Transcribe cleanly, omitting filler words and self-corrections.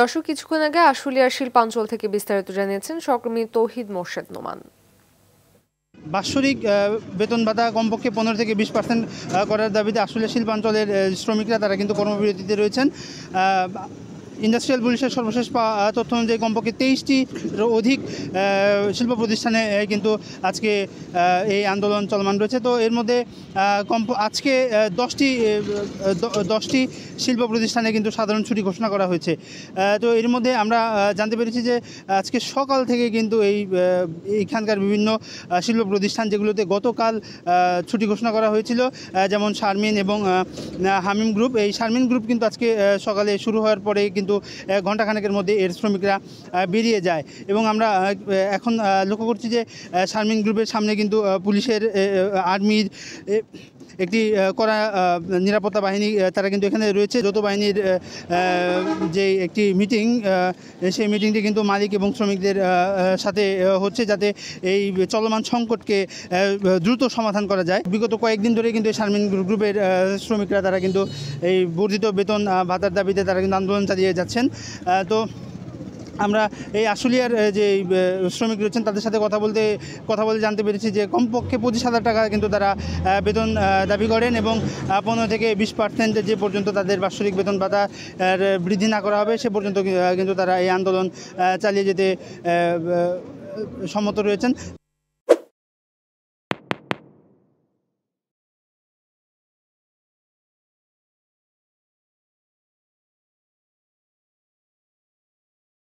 দর্শক, কিছুক্ষণ আগে আশুলিয়ার শিল্পাঞ্চল থেকে বিস্তারিত জানিয়েছেন সহকর্মী তৌহিদ মোর্শেদ নোমান। বাৎসরিক বেতন ভাতা কমপক্ষে 15 থেকে 20% করার দাবিতে আশুলিয়া শিল্পাঞ্চলের শ্রমিকরা তারা কিন্তু কর্মবিরতিতে রয়েছেন। ইন্ডাস্ট্রিয়াল পুলিশের সর্বশেষ তথ্য অনুযায়ী কমপক্ষে 23টি অধিক শিল্প প্রতিষ্ঠানে কিন্তু আজকে এই আন্দোলন চলমান রয়েছে। তো এর মধ্যে আজকে 10টি শিল্প প্রতিষ্ঠানে কিন্তু সাধারণ ছুটি ঘোষণা করা হয়েছে। তো এর মধ্যে আমরা জানতে পেরেছি যে আজকে সকাল থেকে কিন্তু এইখানকার বিভিন্ন শিল্প প্রতিষ্ঠান যেগুলোতে গতকাল ছুটি ঘোষণা করা হয়েছিল, যেমন শারমিন এবং হামিম গ্রুপ, এই শারমিন গ্রুপ কিন্তু আজকে সকালে শুরু হওয়ার পরে কিন্তু ঘণ্টাখানেকের মধ্যে এর শ্রমিকরা বেরিয়ে যায়। এবং আমরা এখন লক্ষ্য করছি যে শারমিন গ্রুপের সামনে কিন্তু পুলিশের, আর্মির একটি কড়া নিরাপত্তা বাহিনী তারা কিন্তু এখানে রয়েছে। যৌথ বাহিনীর যে একটি মিটিং, সেই মিটিংটি কিন্তু মালিক এবং শ্রমিকদের সাথে হচ্ছে, যাতে এই চলমান সংকটকে দ্রুত সমাধান করা যায়। বিগত কয়েকদিন ধরে কিন্তু শারমিন গ্রুপের শ্রমিকরা তারা কিন্তু এই বর্ধিত বেতন ভাতার দাবিতে তারা কিন্তু আন্দোলন চালিয়ে যাচ্ছেন। তো আমরা এই আশুলিয়ার যে শ্রমিক রয়েছেন তাদের সাথে কথা বলে জানতে পেরেছি যে কমপক্ষে 25,000 টাকা কিন্তু তারা বেতন দাবি করেন, এবং 15 থেকে 20% যে পর্যন্ত তাদের বাৎসরিক বেতন ভাতা বৃদ্ধি না করা হবে সে পর্যন্ত কিন্তু তারা এই আন্দোলন চালিয়ে যেতে সম্মত রয়েছেন।